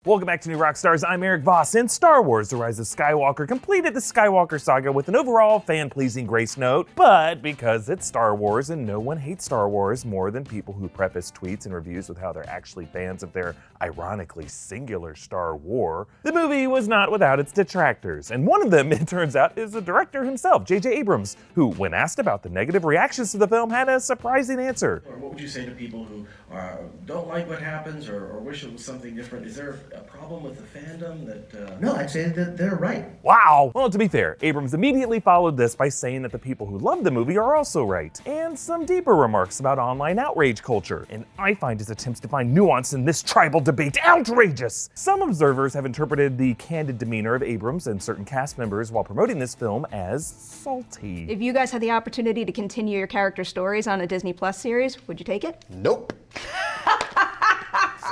Welcome back to New Rockstars. I'm Erik Voss, and Star Wars: The Rise of Skywalker completed the Skywalker saga with an overall fan-pleasing grace note, but because it's Star Wars and no one hates Star Wars more than people who preface tweets and reviews with how they're actually fans of their ironically singular Star War, the movie was not without its detractors, and one of them, it turns out, is the director himself, JJ Abrams, who, when asked about the negative reactions to the film, had a surprising answer. Or what would you say to people who don't like what happens or wish it was something different? Is there a problem with the fandom that... No, I'd say that they're right. Wow! Well, to be fair, Abrams immediately followed this by saying that the people who love the movie are also right, and some deeper remarks about online outrage culture, and I find his attempts to find nuance in this tribal debate outrageous! Some observers have interpreted the candid demeanor of Abrams and certain cast members while promoting this film as salty. If you guys had the opportunity to continue your character stories on a Disney Plus series, would you take it? Nope.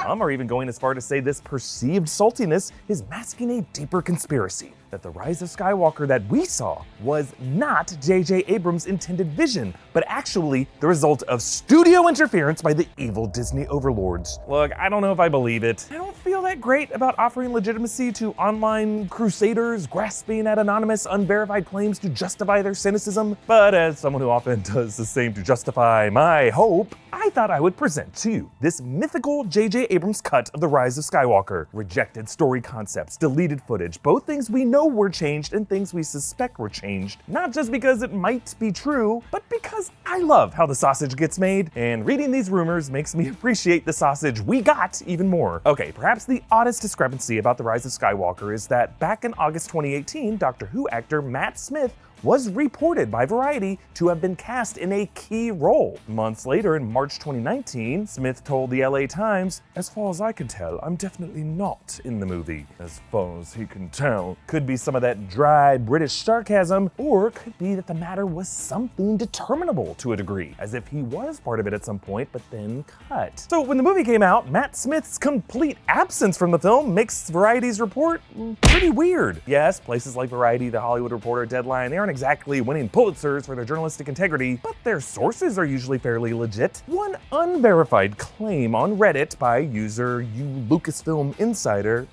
Some are even going as far to say this perceived saltiness is masking a deeper conspiracy, that the Rise of Skywalker that we saw was not JJ Abrams' intended vision, but actually the result of studio interference by the evil Disney overlords. Look, I don't know if I believe it. I don't feel that great about offering legitimacy to online crusaders grasping at anonymous, unverified claims to justify their cynicism, but as someone who often does the same to justify my hope, I thought I would present to you this mythical JJ Abrams cut of the Rise of Skywalker. Rejected story concepts, deleted footage, both things we know were changed and things we suspect were changed, not just because it might be true, but because I love how the sausage gets made, and reading these rumors makes me appreciate the sausage we got even more. Okay, perhaps the oddest discrepancy about the Rise of Skywalker is that back in August 2018, Doctor Who actor Matt Smith was reported by Variety to have been cast in a key role. Months later, in March 2019, Smith told the LA Times, "As far as I can tell, I'm definitely not in the movie." As far as he can tell. Could be some of that dry British sarcasm, or could be that the matter was something determinable to a degree, as if he was part of it at some point, but then cut. So when the movie came out, Matt Smith's complete absence from the film makes Variety's report pretty weird. Yes, places like Variety, The Hollywood Reporter, Deadline, they aren't exactly winning Pulitzers for their journalistic integrity, but their sources are usually fairly legit. One unverified claim on Reddit by user Lucasfilm Insider,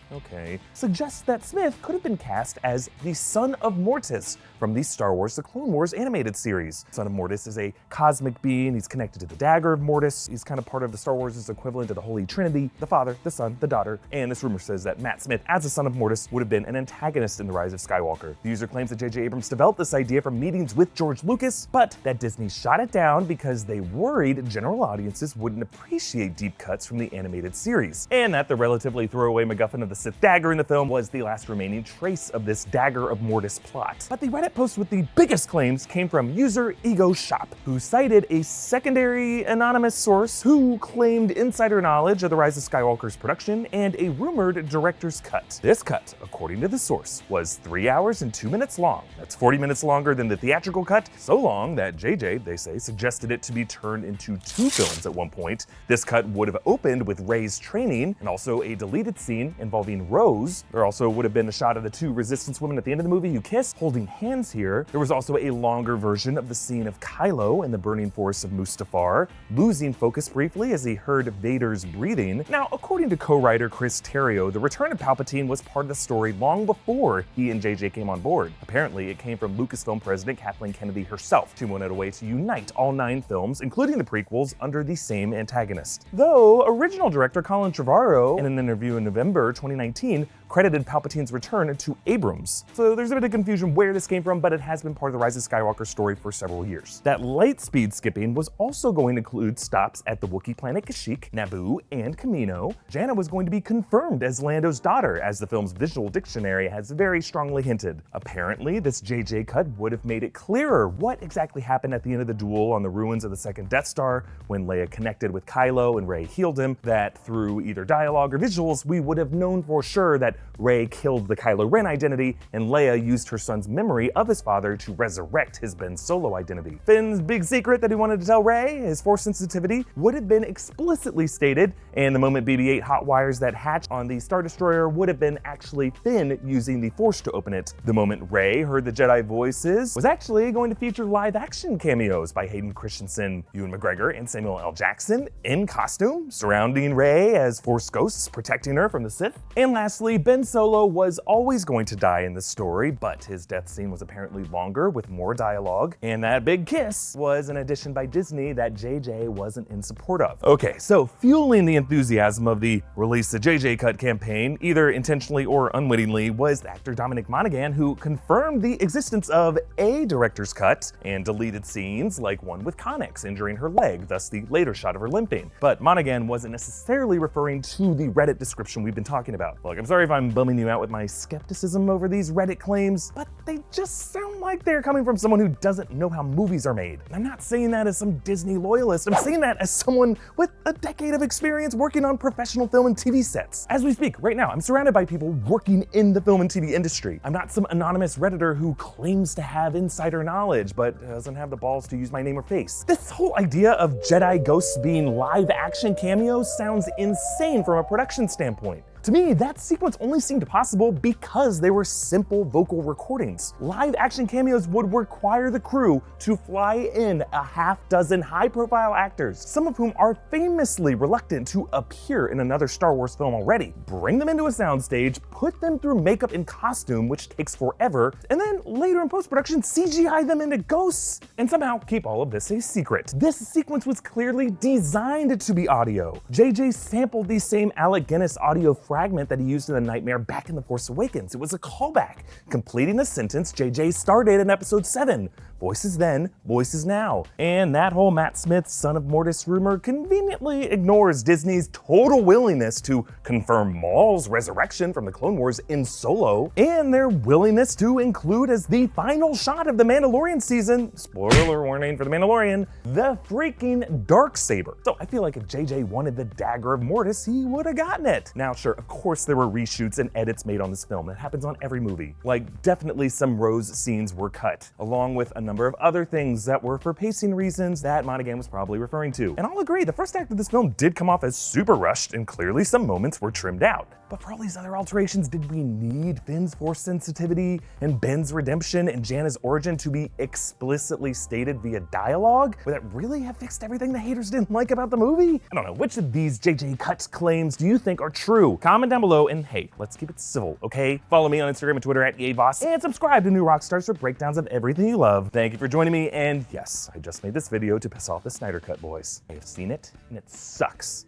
suggests that Smith could have been cast as the Son of Mortis from the Star Wars: The Clone Wars animated series. Son of Mortis is a cosmic being. He's connected to the Dagger of Mortis. He's kind of part of the Star Wars' equivalent to the Holy Trinity, the Father, the Son, the Daughter, and this rumor says that Matt Smith, as the Son of Mortis, would have been an antagonist in The Rise of Skywalker. The user claims that JJ Abrams developed this idea from meetings with George Lucas, but that Disney shot it down because they worried general audiences wouldn't appreciate deep cuts from the animated series, and that the relatively throwaway MacGuffin of the Sith dagger in the film was the last remaining trace of this Dagger of Mortis plot. But the Reddit post with the biggest claims came from user Ego Shop, who cited a secondary anonymous source who claimed insider knowledge of the Rise of Skywalker's production and a rumored director's cut. This cut, according to the source, was 3 hours and 2 minutes long. That's 40 minutes longer than the theatrical cut, so long that JJ, they say, suggested it to be turned into 2 films at one point. This cut would have opened with Rey's training and also a deleted scene involving Rose. There also would have been a shot of the 2 Resistance women at the end of the movie who kiss, holding hands here. There was also a longer version of the scene of Kylo in the burning forest of Mustafar, losing focus briefly as he heard Vader's breathing. Now, according to co-writer Chris Terrio, the return of Palpatine was part of the story long before he and JJ came on board. Apparently, it came from Lucasfilm president Kathleen Kennedy herself to wanted a way to unite all 9 films, including the prequels, under the same antagonist. Though original director Colin Trevorrow, in an interview in November 2019, credited Palpatine's return to Abrams. So there's a bit of confusion where this came from, but it has been part of the Rise of Skywalker story for several years. That light speed skipping was also going to include stops at the Wookiee planet Kashyyyk, Naboo, and Kamino. Jannah was going to be confirmed as Lando's daughter, as the film's visual dictionary has very strongly hinted. Apparently, this JJ cut would have made it clearer what exactly happened at the end of the duel on the ruins of the second Death Star when Leia connected with Kylo and Rey healed him, that through either dialogue or visuals, we would have known for sure that Rey killed the Kylo Ren identity identity, and Leia used her son's memory of his father to resurrect his Ben Solo identity. Finn's big secret that he wanted to tell Rey, his Force sensitivity, would have been explicitly stated, and the moment BB-8 hot wires that hatch on the Star Destroyer would have been actually Finn using the Force to open it. The moment Rey heard the Jedi voices was actually going to feature live-action cameos by Hayden Christensen, Ewan McGregor, and Samuel L. Jackson in costume, surrounding Rey as Force ghosts protecting her from the Sith. And lastly, Ben Solo was always going to die in this story, but his death scene was apparently longer with more dialogue, and that big kiss was an addition by Disney that JJ wasn't in support of. Okay, so fueling the enthusiasm of the Release the JJ Cut campaign, either intentionally or unwittingly, was actor Dominic Monaghan, who confirmed the existence of a director's cut and deleted scenes like one with Connix injuring her leg, thus the later shot of her limping. But Monaghan wasn't necessarily referring to the Reddit description we've been talking about. Look, I'm sorry if I'm bumming you out with my skepticism over these Reddit claims, but they just sound like they're coming from someone who doesn't know how movies are made. And I'm not saying that as some Disney loyalist, I'm saying that as someone with a decade of experience working on professional film and TV sets. As we speak, right now, I'm surrounded by people working in the film and TV industry. I'm not some anonymous Redditor who claims to have insider knowledge, but doesn't have the balls to use my name or face. This whole idea of Jedi ghosts being live action cameos sounds insane from a production standpoint. To me, that sequence only seemed possible because they were simple vocal recordings. Live action cameos would require the crew to fly in a half dozen high-profile actors, some of whom are famously reluctant to appear in another Star Wars film already. Bring them into a soundstage, put them through makeup and costume, which takes forever, and then later in post-production CGI them into ghosts, and somehow keep all of this a secret. This sequence was clearly designed to be audio. JJ sampled the same Alec Guinness audio fragment that he used in The Nightmare back in The Force Awakens. It was a callback, completing the sentence JJ started in Episode 7. Voices then, voices now. And that whole Matt Smith, Son of Mortis rumor conveniently ignores Disney's total willingness to confirm Maul's resurrection from the Clone Wars in Solo, and their willingness to include as the final shot of the Mandalorian season, spoiler warning for the Mandalorian, the freaking Darksaber. So I feel like if JJ wanted the Dagger of Mortis, he would have gotten it. Now sure, of course there were reshoots and edits made on this film. That happens on every movie. Like, definitely some Rose scenes were cut, along with a number of other things that were for pacing reasons that Monaghan was probably referring to. And I'll agree, the first act of this film did come off as super rushed, and clearly some moments were trimmed out. But for all these other alterations, did we need Finn's Force sensitivity and Ben's redemption and Janna's origin to be explicitly stated via dialogue? Would that really have fixed everything the haters didn't like about the movie? I don't know, which of these JJ Cut claims do you think are true? Comment down below, and hey, let's keep it civil, okay? Follow me on Instagram and Twitter at Erik Voss, and subscribe to New Rockstars for breakdowns of everything you love. Thank you for joining me, and yes, I just made this video to piss off the Snyder Cut boys. I have seen it, and it sucks.